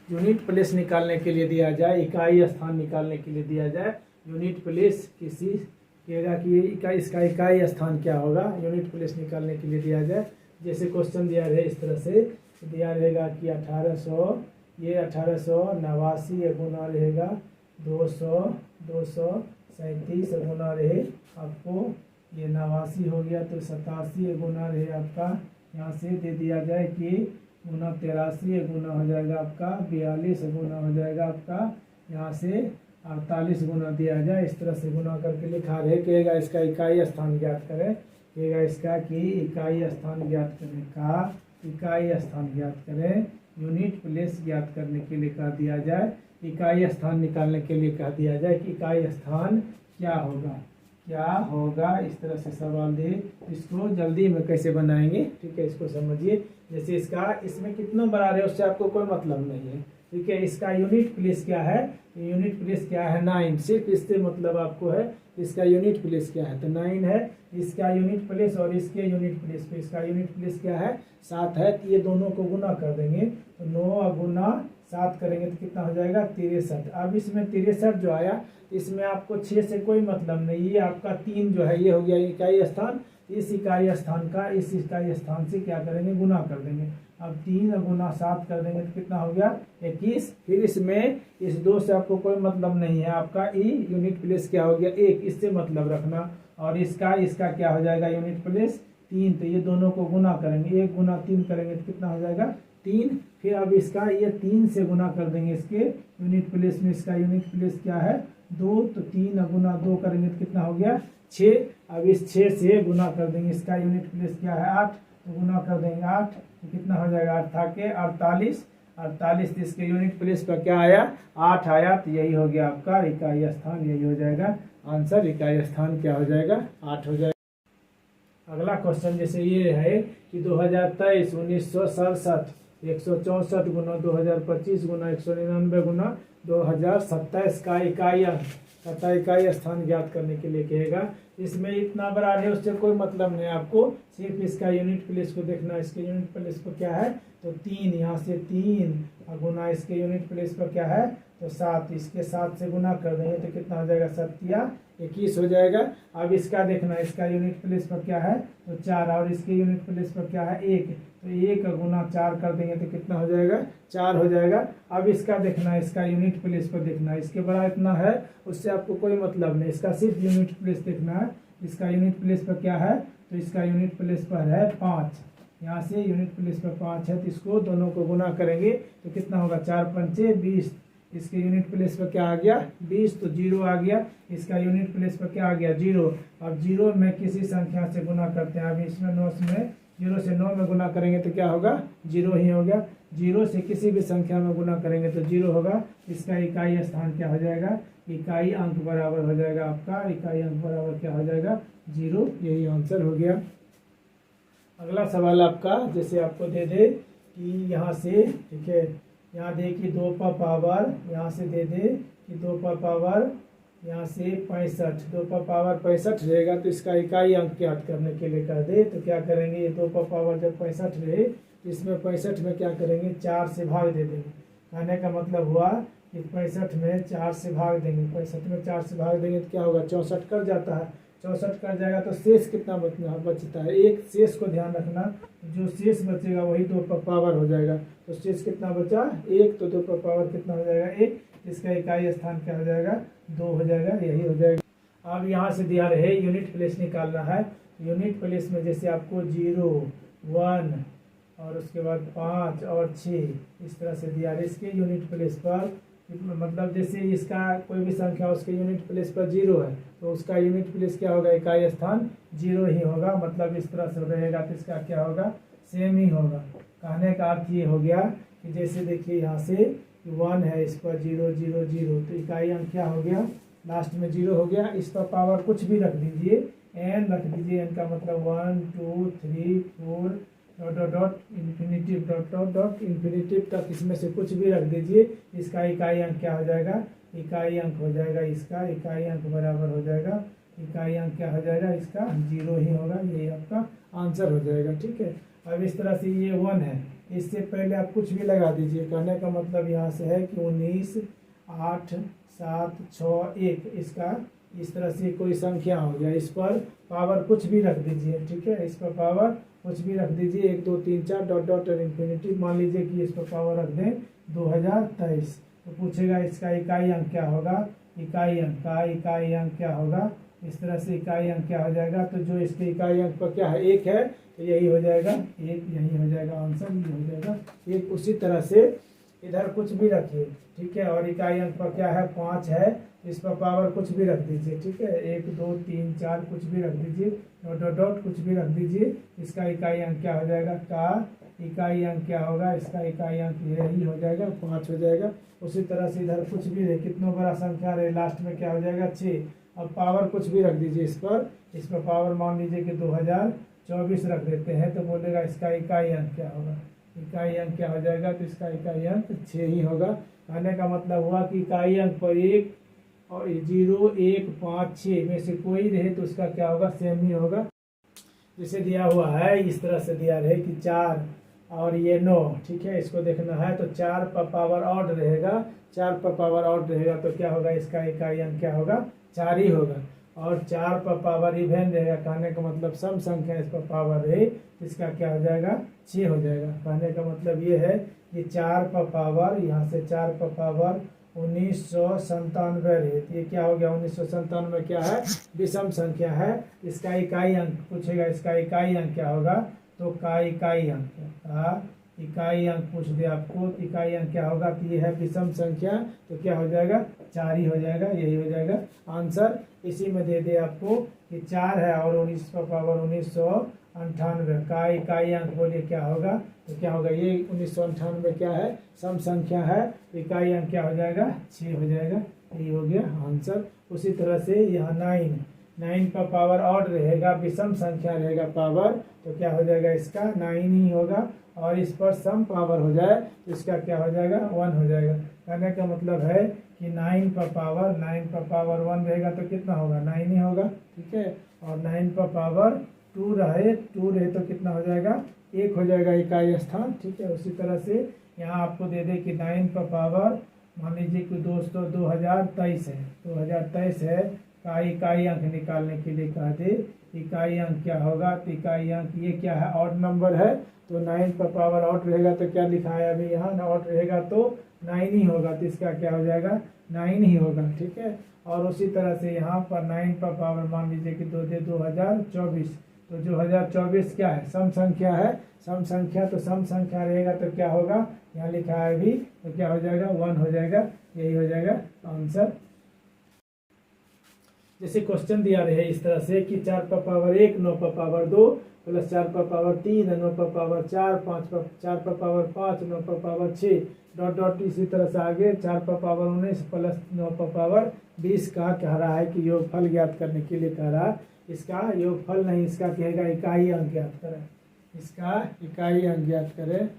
Unit place निकालने के लिए दिया जाए, इकाई स्थान निकालने के लिए दिया जाए, यूनिट प्लेस किसी कहेगा कि इसका इकाई स्थान क्या होगा, यूनिट प्लेस निकालने के लिए दिया जाए। जैसे क्वेश्चन दिया रहे इस तरह से दिया रहेगा कि 1800 ये 1889 गुना रहेगा 237 गुना रहे आपको ये 89 हो गया, तो 87 गुना रहे आपका, यहाँ से दे दिया जाए कि गुना 83 गुना हो जाएगा आपका 42 गुना हो जाएगा आपका, यहाँ से 48 गुना दिया जाए। इस तरह से गुना करके लिखा रहे। कहेगा इसका इकाई स्थान ज्ञात करें, कहेगा इसका कि इकाई स्थान ज्ञात करें का इकाई स्थान ज्ञात करें, यूनिट प्लेस ज्ञात करने के लिए कह दिया जाए, इकाई स्थान निकालने के लिए कह दिया जाए कि इकाई स्थान क्या होगा, क्या होगा। इस तरह से सवाल दे, इसको जल्दी में कैसे बनाएंगे, ठीक है, इसको समझिए। जैसे इसमें कितना बड़ा है उससे आपको कोई मतलब नहीं है, ठीक है। इसका यूनिट प्लेस क्या है, यूनिट प्लेस क्या है 9, सिर्फ इससे मतलब आपको है इसका यूनिट प्लेस क्या है, तो 9 है इसका यूनिट प्लेस, और इसके यूनिट प्लेस पे इसका यूनिट प्लेस क्या है 7 है। तो ये दोनों को गुना कर देंगे, तो 9 गुना 7 करेंगे तो कितना हो जाएगा 63। अब इसमें 63 जो आया, इसमें आपको 6 से कोई मतलब नहीं, ये आपका 3 जो है ये हो गया इकाई स्थान, इस इकाई स्थान का इस इकाई स्थान से क्या करेंगे गुना कर देंगे। अब 3 गुना 7 कर देंगे तो कितना हो गया 21। फिर इसमें इस 2 से आपको कोई मतलब नहीं है, आपका यूनिट प्लेस क्या हो गया 1, इससे मतलब रखना, और इसका क्या हो जाएगा यूनिट प्लेस 3। तो ये दोनों को गुना करेंगे, 1 गुना 3 करेंगे तो कितना हो जाएगा 3। फिर अब इसका ये 3 से गुना कर देंगे इसके यूनिट प्लेस में, इसका यूनिट प्लेस क्या है 2, तो 3 गुना 2 करेंगे तो कितना हो गया 6। अब इस 6 से गुना कर देंगे, इसका यूनिट प्लेस क्या है 8, तो गुना कर देंगे 8, तो कितना हो जाएगा 8 था के 48, इसके यूनिट प्लेस पर क्या आया 8 आया, तो यही हो गया आपका इकाई स्थान, यही हो जाएगा आंसर, इकाई स्थान क्या हो जाएगा 8 हो जाएगा। अगला क्वेश्चन जैसे ये है कि 2023 1967 164 गुना 2025 गुना 199 गुना 2027 का इकाई अंक तथा इकाई स्थान ज्ञात करने के लिए कहेगा। इसमें इतना बड़ा है उससे कोई मतलब नहीं, आपको सिर्फ इसका यूनिट प्लेस को देखना। इसके यूनिट प्लेस पर क्या है तो 3, यहाँ से 3 गुना इसके यूनिट प्लेस पर क्या है तो 7, इसके 7 से गुना कर देंगे तो कितना हो जाएगा 7 21 हो जाएगा। अब इसका देखना, इसका यूनिट प्लेस पर क्या है तो 4, और इसके यूनिट प्लेस पर क्या है 1, तो 1 गुना 4 कर देंगे तो कितना हो जाएगा 4 हो जाएगा। अब इसका देखना, इसका यूनिट प्लेस पर देखना, इसके बड़ा इतना है उससे आपको कोई मतलब नहीं, इसका सिर्फ यूनिट प्लेस देखना है। इसका यूनिट प्लेस पर क्या है तो इसका यूनिट प्लेस पर है 5, यहाँ से यूनिट प्लेस पर 5 है, तो इसको दोनों को गुना करेंगे तो कितना होगा 4 पंचे 20। इसके यूनिट प्लेस पर क्या आ गया 20, तो 0 आ गया। इसका यूनिट प्लेस पर क्या आ गया 0। अब 0 में किसी संख्या से गुना करते हैं, अभी इसमें 9 में 0 से 9 में गुना करेंगे तो क्या होगा 0 ही हो गया। 0 से किसी भी संख्या में गुना करेंगे तो 0 होगा। इसका इकाई स्थान क्या हो जाएगा, इकाई अंक बराबर हो जाएगा आपका, इकाई अंक बराबर क्या हो जाएगा 0, यही आंसर हो गया। अगला सवाल आपका जैसे आपको दे दे कि यहाँ से, ठीक है, यहाँ दे कि 2 का पावर, यहाँ से दे दे कि 2 का पावर यहाँ से 65, 2 का पावर 65 रहेगा, तो इसका इकाई अंक ज्ञात करने के लिए कह दे। तो क्या करेंगे, ये 2 का पावर जब 65 रहे तो इसमें 65 में क्या करेंगे 4 से भाग दे देंगे। कहने का मतलब हुआ कि 65 में 4 से भाग देंगे, 65 में 4 से भाग देंगे तो क्या होगा 64 कर जाता है, 64 कर जाएगा तो शेष कितना बचता है 1। शेष को ध्यान रखना, जो शेष बचेगा वही 2 का पावर हो जाएगा, तो शेष कितना बचा 1, तो 2 का पावर कितना हो जाएगा 1। इसका इकाई स्थान क्या हो जाएगा 2 हो जाएगा, यही हो जाएगा। अब यहाँ से दिया रहे यूनिट प्लेस निकालना है। यूनिट प्लेस में जैसे आपको 0, 1 और उसके बाद 5 और 6 इस तरह से दिया रहे। इसके यूनिट प्लेस पर मतलब जैसे इसका कोई भी संख्या उसके यूनिट प्लेस पर 0 है तो उसका यूनिट प्लेस क्या होगा इकाई स्थान 0 ही होगा, मतलब इस तरह से रहेगा तो इसका क्या होगा सेम ही होगा। कहने का अर्थ ये हो गया कि जैसे देखिए यहाँ से 1 है, इस पर 0 0 0, तो इकाई अंक क्या हो गया लास्ट में 0 हो गया। इस पर पावर कुछ भी रख दीजिए, n रख दीजिए, n का मतलब 1 2 3 4 डॉट इन्फिनिटिव तक इसमें से कुछ भी रख दीजिए। इसका इकाई अंक क्या हो जाएगा, इकाई अंक हो जाएगा, इसका इकाई अंक बराबर हो जाएगा, इकाई अंक क्या हो जाएगा इसका 0 ही होगा, यही आपका आंसर हो जाएगा। ठीक है, अब इस तरह से ये 1 है, इससे पहले आप कुछ भी लगा दीजिए। कहने का मतलब यहाँ से है कि 19, 8, 7, 6, 1, इसका इस तरह से कोई संख्या हो गया, इस पर पावर कुछ भी रख दीजिए। ठीक है, इस पर पावर कुछ भी रख दीजिए, 1, 2, 3, 4 डॉट डॉट और इन्फिनिटी। मान लीजिए कि इस पर पावर रख दें 2023, तो पूछेगा इसका इकाई अंक क्या होगा। इकाई अंक का इकाई अंक क्या होगा, इस तरह से इकाई अंक क्या हो जाएगा। तो जो इसके इकाई अंक पर क्या है, 1 है, तो यही हो जाएगा 1, यही हो जाएगा आंसर, ये हो जाएगा 1। उसी तरह से इधर कुछ भी रखिए। ठीक है, और इकाई अंक पर क्या है, 5 है, इस पर पावर कुछ भी रख दीजिए। ठीक है, 1, 2, 3, 4 कुछ भी रख दीजिए, डॉट डॉट डॉट कुछ भी रख दीजिए। इसका इकाई अंक क्या हो जाएगा, का इकाई अंक क्या होगा, इसका इकाई अंक यही हो जाएगा, 5 हो जाएगा। उसी तरह से इधर कुछ भी रहे, कितना बड़ा संख्या रहे, लास्ट में क्या हो जाएगा, 6। अब पावर कुछ भी रख दीजिए इस पर पावर मान लीजिए कि 2024 रख देते हैं, तो बोलेगा इसका इकाई अंक क्या होगा। इकाई अंक क्या हो जाएगा, तो इसका इकाई अंक 6 ही होगा। कहने का मतलब हुआ कि इकाई अंक पर 1 और 0, 1, 5, 6 में से कोई रहे तो उसका क्या होगा, सेम ही होगा। जैसे दिया हुआ है इस तरह से दिया रहे कि 4 और ये 9। ठीक है, इसको देखना है तो 4 पर पावर ऑड रहेगा, 4 पर पावर ऑड रहेगा तो क्या होगा, इसका इकाई अंक क्या होगा, 4 ही होगा। और 4 पर पावर इवेन रहेगा, कहने का मतलब सम संख्या इस पर पावर रहे, इसका क्या हो जाएगा, 6 हो जाएगा। कहने का मतलब ये है कि 4 पर पावर, यहाँ से 4 पर पावर 1997 रहे, तो ये क्या हो गया, 1997 क्या है, विषम संख्या है। इसका इकाई अंक पूछेगा, इसका इकाई अंक क्या होगा, तो का इकाई अंक, का इकाई अंक पूछ दे आपको, इकाई अंक क्या होगा, तो ये है विषम संख्या, तो क्या हो जाएगा, 4 ही हो जाएगा, यही हो जाएगा आंसर। इसी में दे दे आपको कि 4 है और 19 पर पावर 1998 का इकाई अंक बोलिए क्या होगा, तो क्या होगा, ये 1998 क्या है, सम संख्या है, तो इकाई अंक क्या हो जाएगा, 6 हो जाएगा, यही हो गया आंसर। उसी तरह से यहाँ 9 पर पावर ऑड रहेगा, विषम संख्या रहेगा पावर, तो क्या हो जाएगा, इसका 9 ही होगा। और इस पर सम पावर हो जाए तो इसका क्या हो जाएगा, 1 हो जाएगा। कहने का मतलब है कि 9 पर पावर 1 रहेगा तो कितना होगा, 9 ही होगा। ठीक है, और 9 पर पावर 2 रहे तो कितना हो जाएगा, 1 हो जाएगा इकाई स्थान। ठीक है, उसी तरह से यहाँ आपको दे दे कि 9 पर पावर मान लीजिए कि दोस्तों 2023 है, 2023 है, का इकाई अंक निकालने के लिए कहा दे, इकाई अंक क्या होगा, तो इकाई अंक ये क्या है, ऑड नंबर है, तो 9 पर पावर ऑड रहेगा तो क्या लिखा है अभी यहाँ, ऑड रहेगा तो 9 ही होगा, तो इसका क्या हो जाएगा, 9 ही होगा। ठीक है, और उसी तरह से यहाँ पर 9 पर पावर मान लीजिए कि 2024, तो 2024 क्या है, सम संख्या है, सम संख्या, तो सम संख्या रहेगा तो क्या होगा, यहाँ लिखा है अभी, तो क्या हो जाएगा, 1 हो जाएगा, यही हो जाएगा आंसर। जैसे क्वेश्चन दिया रहे इस तरह से कि 4 पर पावर 1, 9 पर पावर 2, प्लस 4 पर पावर 3, 9 पर पावर 4, 4 पर पावर 5, 9 पर पावर 6 डॉट डॉट। इसी तरह से आगे 4 पर पावर 19 प्लस 9 पर पावर 20 का कह रहा है कि योगफल ज्ञात करने के लिए कह रहा है। इसका योगफल नहीं, इसका कहेगा इकाई अंक ज्ञात करें, इसका इकाई अंक ज्ञात करें।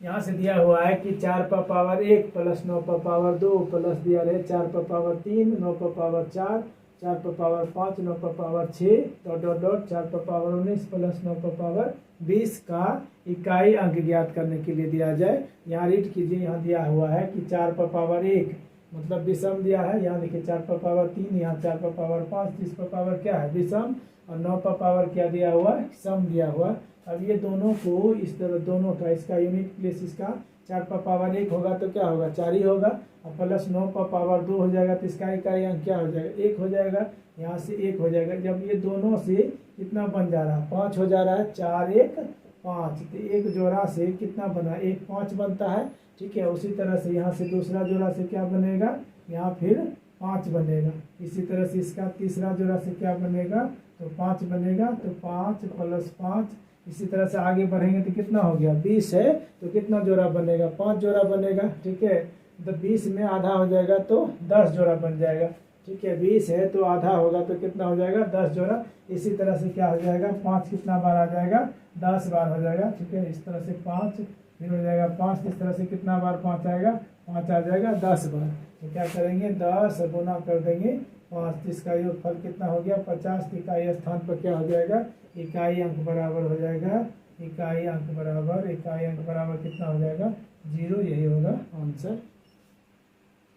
यहाँ से दिया हुआ है कि 4 पर पावर 1 प्लस 9 पर पावर 2 प्लस दिया रहे 4 पर पावर 3, 9 पर पावर 4, 4 पर पावर 5, 9 पर पावर 6 डॉट डॉट डॉट, 4 पर पावर 19 प्लस 9 पर पावर 20 का इकाई अंक ज्ञात करने के लिए दिया जाए। यहाँ रीड कीजिए, यहाँ दिया हुआ है कि 4 पर पावर 1 मतलब विषम दिया है, यहाँ देखिए 4 पर पावर 3, यहाँ 4 पर पावर 5, 30 पर पावर क्या है, विषम, और 9 पर पावर क्या दिया हुआ, सम दिया हुआ। अब ये दोनों को इस तरह, दोनों का इसका यूनिट प्लेस, इसका 4 पर पावर 1 होगा तो क्या होगा, 4 ही होगा, और प्लस 9 पर पावर 2 हो जाएगा तो इसका इकाई अंक क्या हो जाएगा, 1 हो जाएगा, यहाँ से 1 हो जाएगा। जब ये दोनों से कितना बन जा रहा है, 5 हो जा रहा है, 4, 1, 5, तो एक जोड़ा से कितना बना, 1, 5 बनता है। ठीक है, उसी तरह से यहाँ से दूसरा जोड़ा से क्या बनेगा, यहाँ फिर 5 बनेगा। इसी तरह से इसका तीसरा जोड़ा से क्या बनेगा, तो 5 बनेगा, तो 5 प्लस 5, इसी तरह से आगे बढ़ेंगे तो कितना हो गया, 20 है, तो कितना जोड़ा बनेगा, 5 जोड़ा बनेगा। ठीक है, तो 20 में आधा हो जाएगा तो 10 जोड़ा बन जाएगा। ठीक है, 20 है तो आधा होगा तो कितना हो जाएगा, 10 जोड़ा। इसी तरह से क्या हो जाएगा, 5 कितना बार आ जाएगा, 10 बार हो जाएगा। ठीक है, इस तरह से 5 फिर हो जाएगा 5, इस तरह से कितना बार 5 आएगा, 5 आ जाएगा 10 बार। तो क्या करेंगे, 10 गुना कर देंगे 5, इसका योगफल कितना हो गया, 50। इकाई स्थान पर क्या हो जाएगा, इकाई अंक बराबर हो जाएगा इकाई अंक बराबर कितना हो जाएगा 0, यही होगा आंसर।